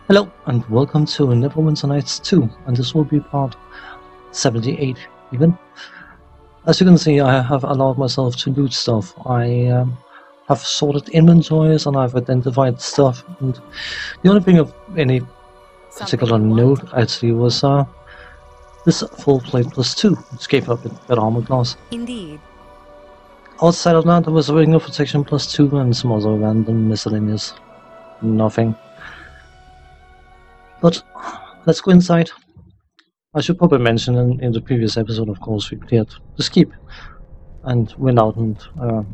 Hello and welcome to Neverwinter Nights 2, and this will be part 78 even. As you can see, I have allowed myself to loot stuff. I have sorted inventories and I've identified stuff, and the only thing of any particular note actually was this full plate plus 2. It gave up with better armor class. Indeed. Outside of that, there was a ring of protection plus 2 and some other random miscellaneous nothing. But let's go inside. I should probably mention in the previous episode, of course, we cleared the skip and went out and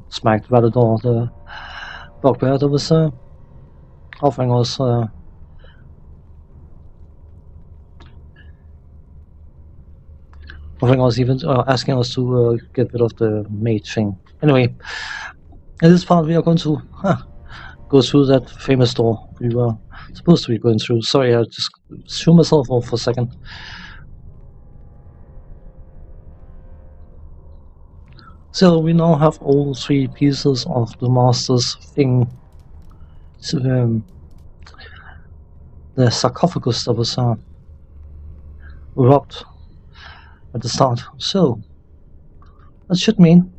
smacked Validor, the bugbear that was offering us even asking us to get rid of the mage thing. Anyway, in this part we are going to go through that famous door we were supposed to be going through. Sorry, I just threw myself off for a second. So we now have all 3 pieces of the master's thing. So, the sarcophagus that was robbed at the start. So that should mean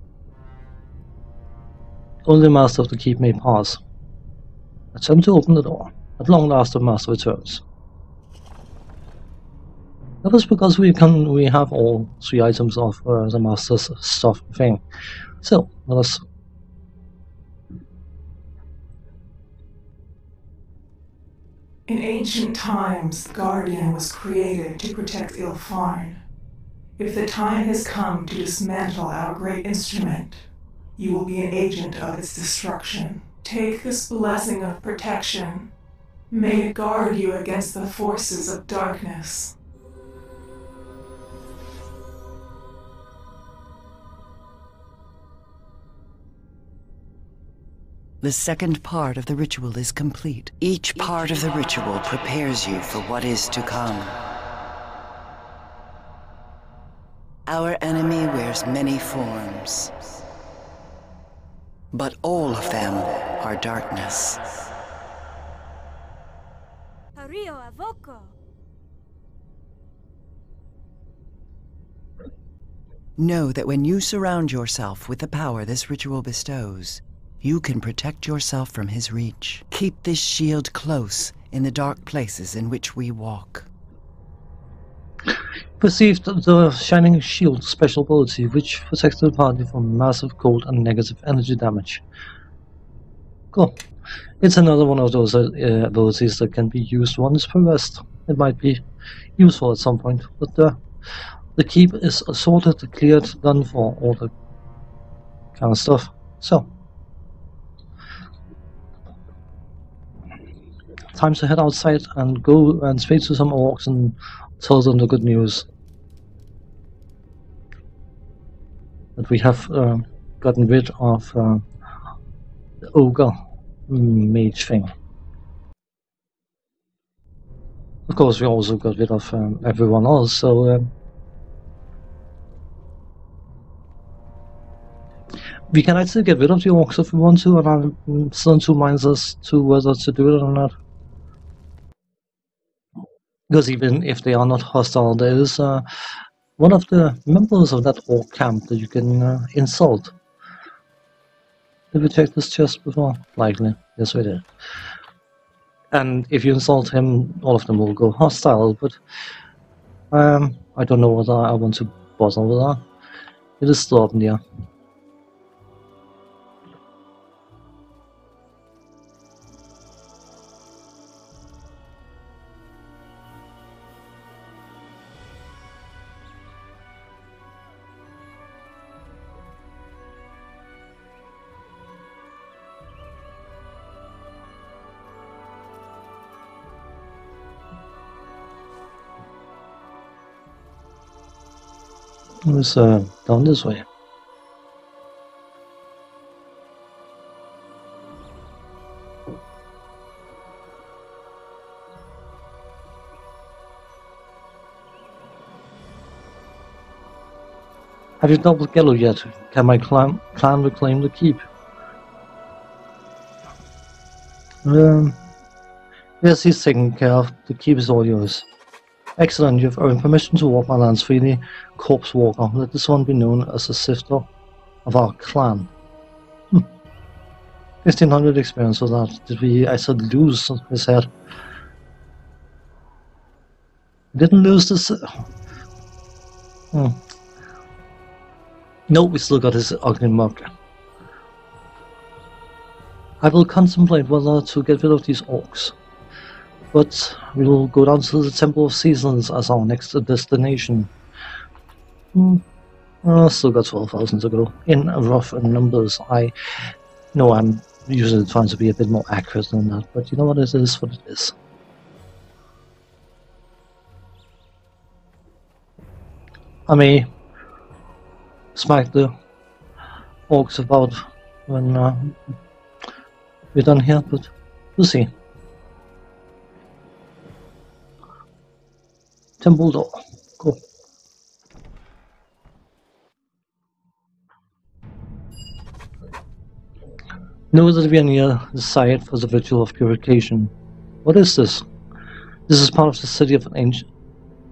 only master of the keep may pass. Attempt to open the door. At long last the master returns. That was because we have all 3 items of the master's stuff thing. So let us. In ancient times, the Guardian was created to protect Ilfarn. If the time has come to dismantle our great instrument, you will be an agent of its destruction. Take this blessing of protection. May it guard you against the forces of darkness. The second part of the ritual is complete. Each part of the ritual prepares you for what is to come. Our enemy wears many forms, but all of them are darkness. Know that when you surround yourself with the power this ritual bestows, you can protect yourself from his reach. Keep this shield close in the dark places in which we walk. Perceived the Shining Shield special ability, which protects the party from massive cold and negative energy damage. Cool. It's another one of those abilities that can be used once per rest. It might be useful at some point, but the keep is sorted, cleared, done for all the kind of stuff. So, time to head outside and go and speak to some orcs and tell them the good news. That we have gotten rid of the ogre mage thing. Of course, we also got rid of everyone else, so we can actually get rid of the orcs if we want to, and I'm still in 2 minds as to whether to do it or not. Because even if they are not hostile, there is one of the members of that orc camp that you can insult. Did we check this chest before? Likely. Yes, we did. And if you insult him, all of them will go hostile, but I don't know whether I want to bother with that. It is still up in the air. It was down this way. Have you doubled Gello yet? Can my clan reclaim the keep? Yes, he's taken care of. The keep is all yours. Excellent, you've earned permission to walk my lands freely. Corpse Walker, let this one be known as the sifter of our clan. 1500 experience for that. Did we actually lose his head? We didn't lose this. No, we still got his ugly mug. I will contemplate whether to get rid of these orcs. But we will go down to the Temple of Seasons as our next destination. Still got 12,000 to go. In rough numbers, I know I'm usually trying to be a bit more accurate than that, but you know what, it is what it is. I may smack the orcs about when we're done here, but we'll see. Temple door. Cool. Know that we are near the site for the ritual of purification. What is this? This is part of the city of ancient.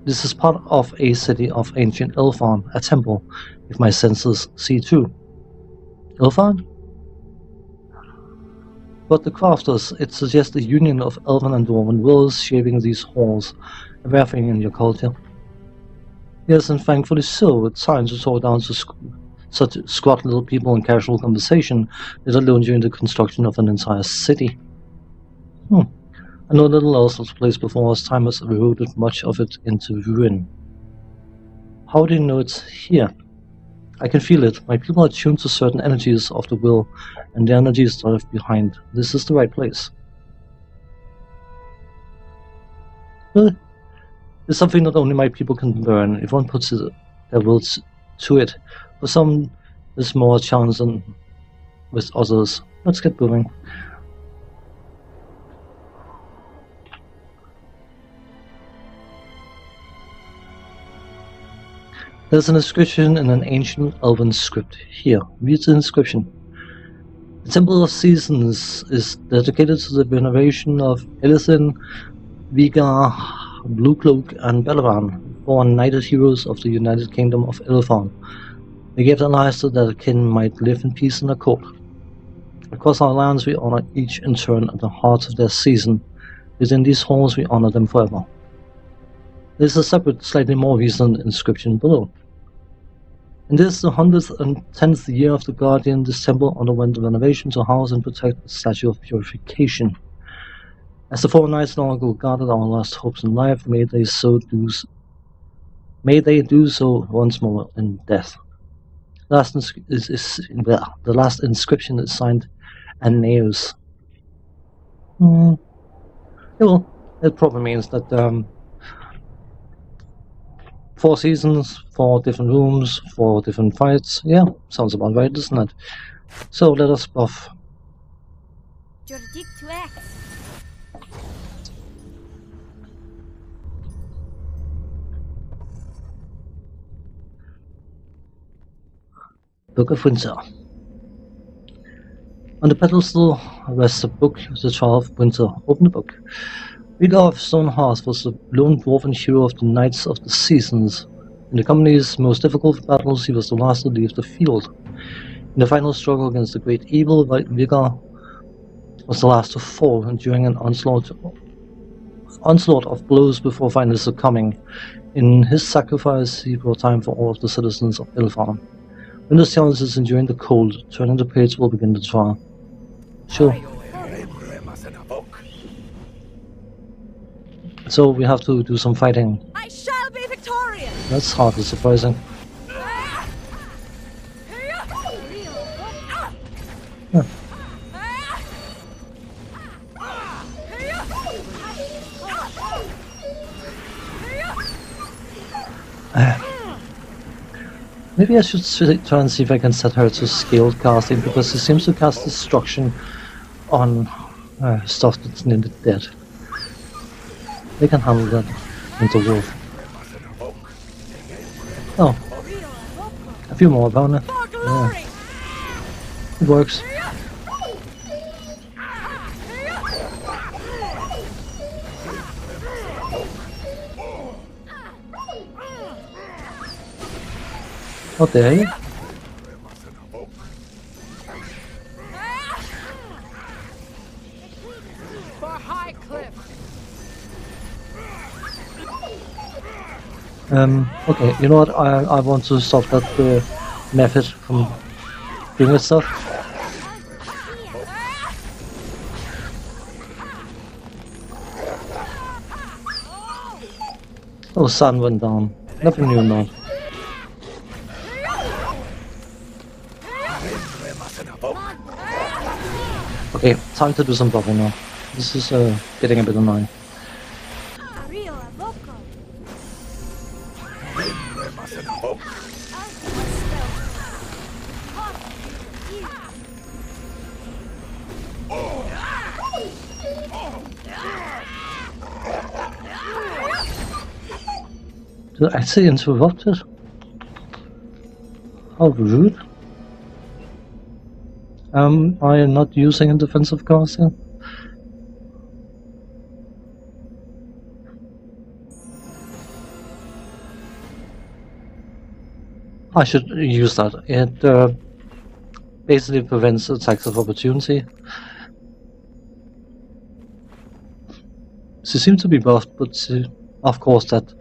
This is part of a city of ancient Ilfan, a temple, if my senses see true. Ilfan? But the crafters, it suggests a union of elven and dwarven wills shaping these halls, a rare thing in your culture. Yes, and thankfully so, it's time to talk down to such squat little people in casual conversation, let alone during the construction of an entire city. I know little else was placed before us. Time has eroded much of it into ruin. How do you know it's here? I can feel it. My people are tuned to certain energies of the will, and the energies drive behind. This is the right place. Well, it's something that only my people can learn. If one puts their will to it, for some there's more chance than with others. Let's get moving. There's an inscription in an ancient elven script. Here, read the inscription. The Temple of Seasons is dedicated to the veneration of Elithin, Vigar, Bluecloak, and Belavan, 4 knighted heroes of the United Kingdom of Ilfan. They gave their lives so that their kin might live in peace in their court. Across our lands we honor each in turn at the heart of their season. Within these halls we honor them forever. There is a separate, slightly more recent inscription below. In this, the 110th year of the Guardian, this temple underwent a renovation to house and protect the statue of purification. As the 4 knights long ago guarded our last hopes in life, may they do so once more in death. The last inscription is signed Aeneas. Yeah, well, it probably means that 4 seasons, 4 different rooms, 4 different fights. Yeah, sounds about right, doesn't it? So let us buff. Book of Winter. On the pedestal rests a book, The Trial of Winter. Open the book. Vigar of Stonehearth was the lone dwarven hero of the Knights of the Seasons. In the company's most difficult battles, he was the last to leave the field. In the final struggle against the great evil, Vigar was the last to fall, enduring an onslaught of blows before finally succumbing. In his sacrifice, he brought time for all of the citizens of Ilfan. When the challenge is enduring the cold, turning the page will begin the trial. Sure. So we have to do some fighting. I shall be victorious. That's hardly surprising. Yeah. Maybe I should try and see if I can set her to scaled casting, because she seems to cast destruction on stuff that's nearly dead. They can handle that into wolf. Oh. A few more about it. Yeah. It works. How dare you? For High Cliff. Okay, you know what? I want to stop that method from doing its stuff. Oh, sun went down. Nothing new now. Okay, time to do some buffing now. This is getting a bit annoying. Did I actually interrupt it? How rude. I am not using a defensive casting. I should use that. It basically prevents attacks of opportunity. She seems to be buffed, but of course that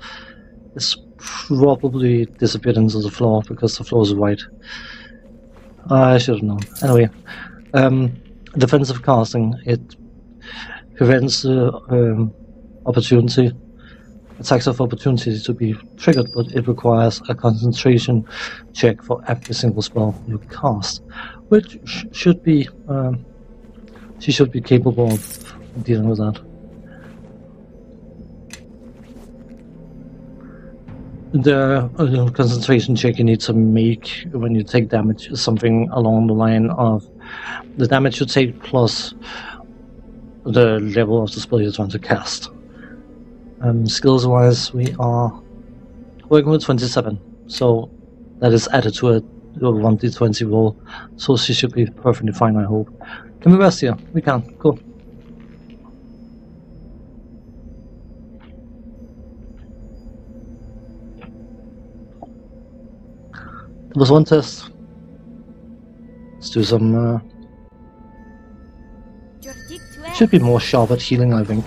is probably disappeared into the floor because the floor is white. I should have known. Anyway, defensive casting, it prevents opportunity, attacks of opportunity to be triggered, but it requires a concentration check for every single spell you cast, which should be, she should be capable of dealing with that. The concentration check you need to make when you take damage is something along the line of the damage you take plus the level of the spell you're trying to cast. Skills wise, we are working with 27, so that is added to a 1d20 roll, so she should be perfectly fine, I hope. Can we rest here? We can. Cool. There was one test. Let's do some. Should be more sharp at healing, I think.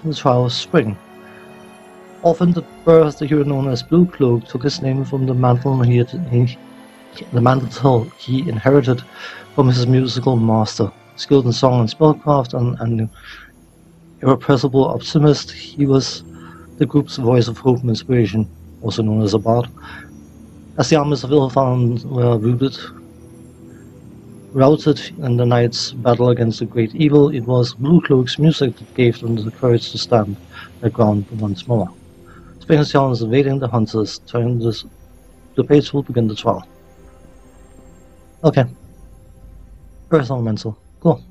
The trial of spring. Often the birth the hero known as Blue Cloak took his name from the mantle he inherited from his musical master. Skilled in song and spellcraft and an irrepressible optimist, he was the group's voice of hope and inspiration, also known as a bard. As the armies of Ilfan were routed in the night's battle against the great evil, it was Blue Cloak's music that gave them the courage to stand their ground once more. Spring's challenge is evading the hunters. The page will begin the trial. Okay. Earth Elemental. Cool.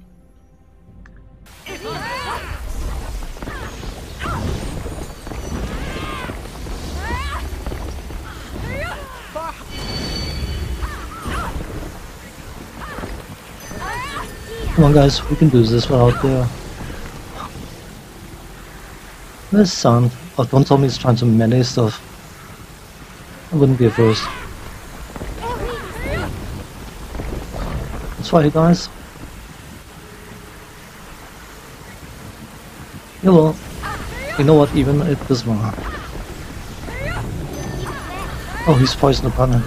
Come on guys, we can do this without There's sound. Oh, don't tell me he's trying to melee stuff. I wouldn't be opposed. That's right, guys. Yeah, well, you know what, even it does matter. Oh, he's poisoned upon him.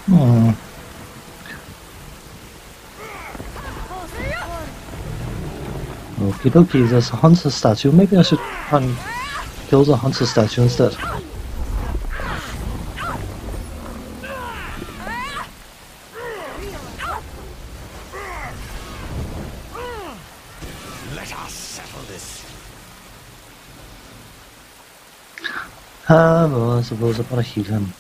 Hmm. Okie dokie, there's a hunter statue. Maybe I should try and kill the hunter statue instead. Let us settle this. Well, I suppose I gotta heal him.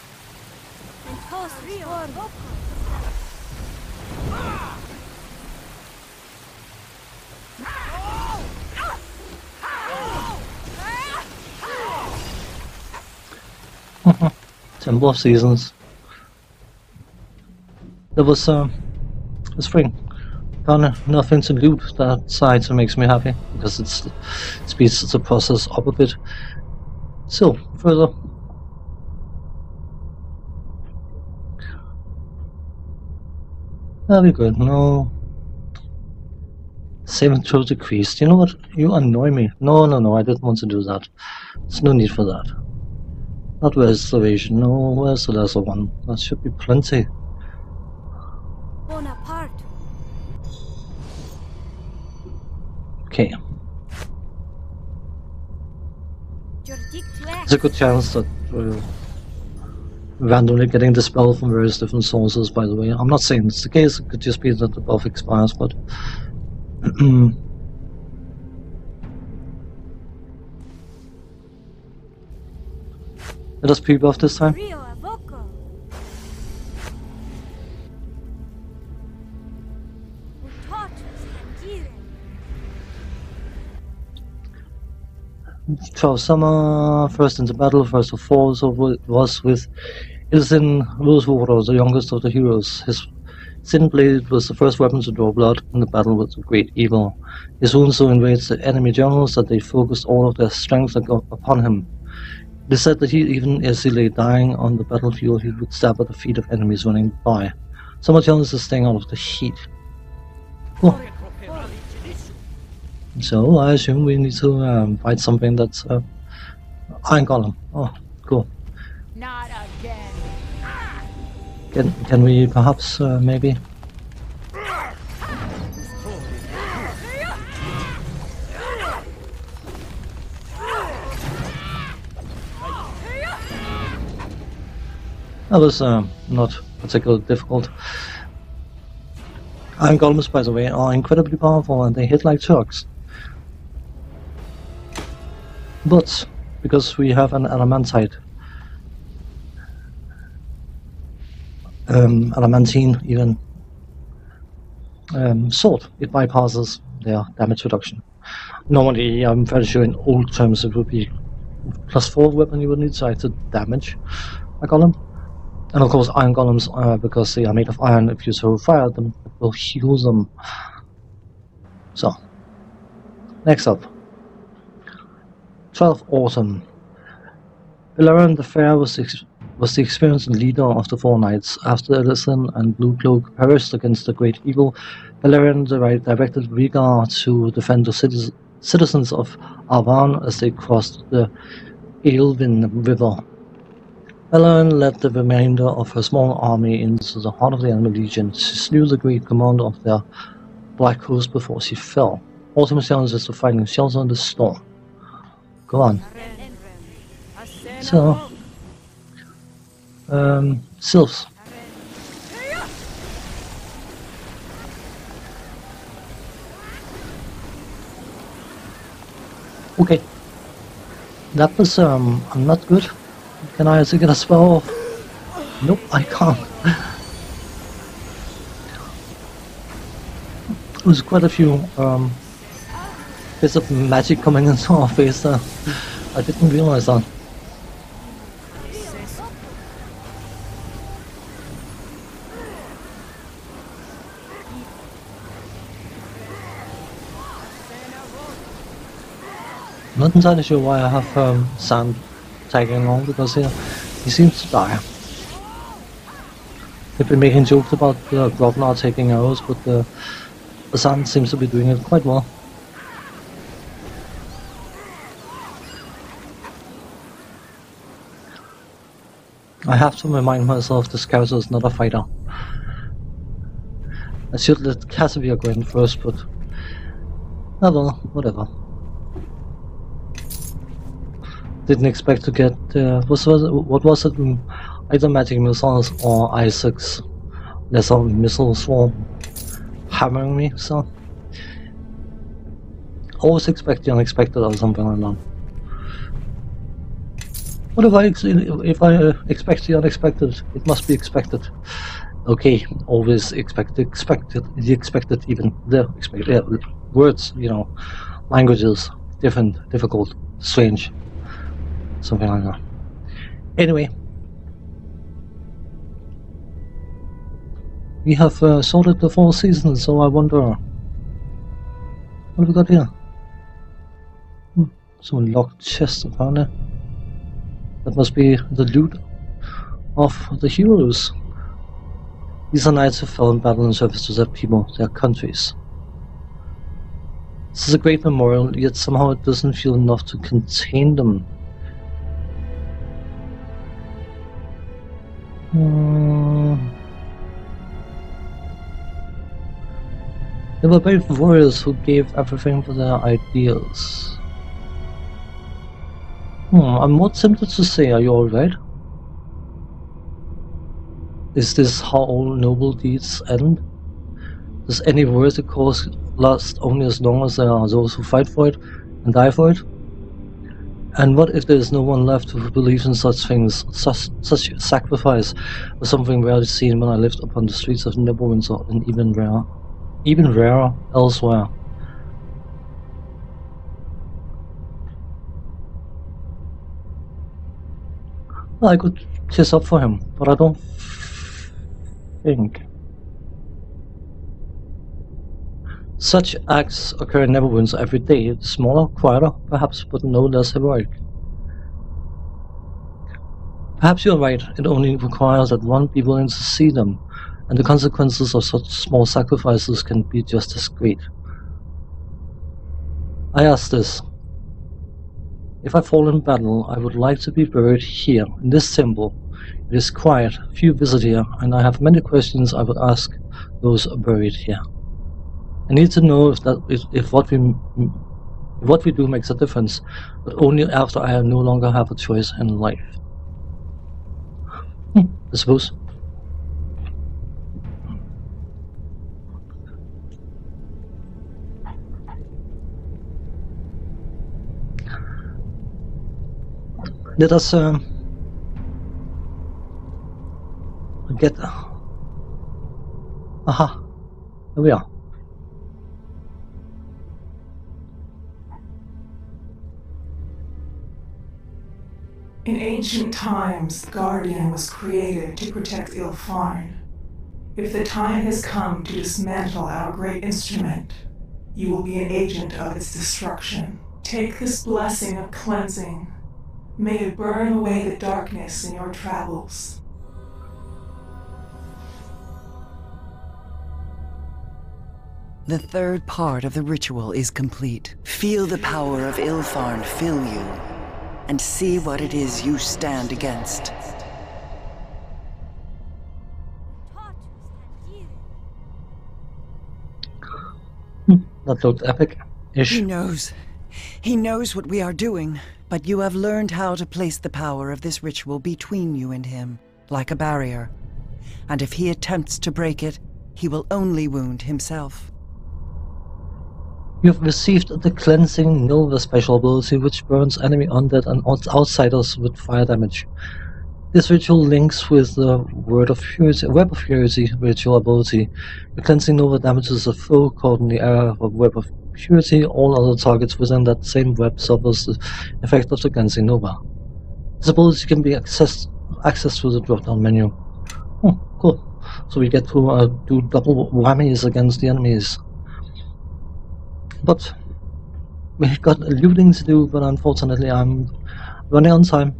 Temple of Seasons. There was spring. Found nothing to loot that side, so it makes me happy because it speeds the process up a bit. So further. Very good. No. Saving throw decreased. You know what? You annoy me. No, I didn't want to do that. There's no need for that. Not restoration. No, where's the lesser one? That should be plenty. Bonaparte. Okay. There's a good chance that randomly getting the spell from various different sources, by the way. I'm not saying it's the case, it could just be that the buff expires, but let us pre-buff this time. Twelve Summer, first into battle, first of fall, so it was with Ilsin Rosewater, the youngest of the heroes. His Sin Blade was the first weapon to draw blood in the battle with the great evil. His wounds so enraged the enemy generals that they focused all of their strength upon him. It is said that even as he lay dying on the battlefield, he would stab at the feet of enemies running by. Summer challenges is staying out of the heat. Cool. So I assume we need to fight something that's Iron Golem. Oh, cool. Not again. Can we perhaps maybe? That was not particularly difficult. Iron Golems, by the way, are incredibly powerful and they hit like trucks. But because we have an adamantite, adamantine even sword, it bypasses their damage reduction. Normally, I'm very sure in old terms it would be +4 weapon you would need to damage a golem. And of course iron golems, because they are made of iron, if you throw fire at them, it will heal them. So, next up. 12th Autumn. Beleren the Fair was the experienced leader of the Four Knights. After Ellison and Blue Cloak perished against the great evil, Beleren directed Rhaegar to defend the citizens of Arvan as they crossed the Aelvin River. Beleren led the remainder of her small army into the heart of the enemy legion. She slew the great commander of their black host before she fell. Autumn challenges to finding shelter in the storm. Go on. So, Sylphs. Okay. That was, I'm not good. Can I also get a spell off? Nope, I can't. There's quite a few, bits of magic coming into our face there. I didn't realize that. Not entirely sure why I have Sand tagging along, because he seems to die. They've been making jokes about Grosvenor taking arrows, but the Sand seems to be doing it quite well. I have to remind myself this character is not a fighter. I should let Casimir go in first, but oh well, whatever. Didn't expect to get what was it? Either magic missiles or Isaac's lesser missile swarm hammering me. So always expect the unexpected or something like that. What if I expect the unexpected? It must be expected. Okay, always expected, the expected, even the expected words, you know, languages, different, difficult, strange, something like that. Anyway, We have sorted the 4 seasons, so I wonder... What have we got here? Some locked chest, apparently. That must be the loot of the heroes. These are knights who fell in battle in service to their people, their countries. This is a great memorial, yet somehow it doesn't feel enough to contain them. They were brave warriors who gave everything for their ideals. I'm more tempted to say, are you alright? Is this how all noble deeds end? Does any worthy cause last only as long as there are those who fight for it and die for it? And what if there is no one left who believes in such things? Such sacrifice was something rarely seen when I lived upon the streets of Neverwinter, and even rarer elsewhere. I could kiss up for him, but I don't think. Such acts occur in Neverwinter every day, smaller, quieter, perhaps, but no less heroic. Perhaps you're right, it only requires that one be willing to see them, and the consequences of such small sacrifices can be just as great. I ask this. If I fall in battle, I would like to be buried here, in this temple. It is quiet, few visit here, and I have many questions I would ask those buried here. I need to know if what we do makes a difference, but only after I no longer have a choice in life. I suppose. Let us get... Aha! Here we are. In ancient times, the Guardian was created to protect Ilfarn. If the time has come to dismantle our great instrument, you will be an agent of its destruction. Take this blessing of cleansing. May it burn away the darkness in your travels. The third part of the ritual is complete. Feel the power of Ilfarn fill you, and see what it is you stand against. That looked epic-ish. He knows. He knows what we are doing, but you have learned how to place the power of this ritual between you and him, like a barrier. And if he attempts to break it, he will only wound himself. You have received the Cleansing Nova special ability, which burns enemy undead and outsiders with fire damage. This ritual links with the Web of Purity ritual ability. The Cleansing Nova damages a foe caught in the area of Web of Purity. All other targets within that same web suffers the effect of the Cleansing Nova. This ability can be accessed through the drop-down menu. Oh, cool. So we get to do double whammies against the enemies. But we've got looting to do, but unfortunately I'm running on time.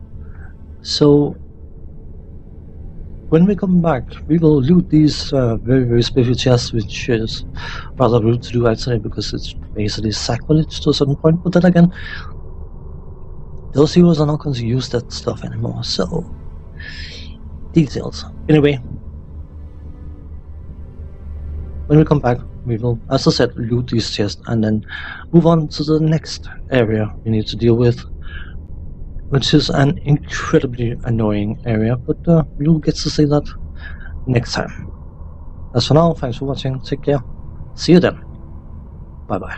So when we come back, we will loot these very, very spiffy chests, which is rather rude to do, I'd say, because it's basically sacrilege to a certain point. But then again, those heroes are not going to use that stuff anymore, so... details. Anyway, when we come back, we will, as I said, loot these chests and then move on to the next area we need to deal with, which is an incredibly annoying area, but you'll get to see that next time. As for now, thanks for watching, take care, see you then, bye bye.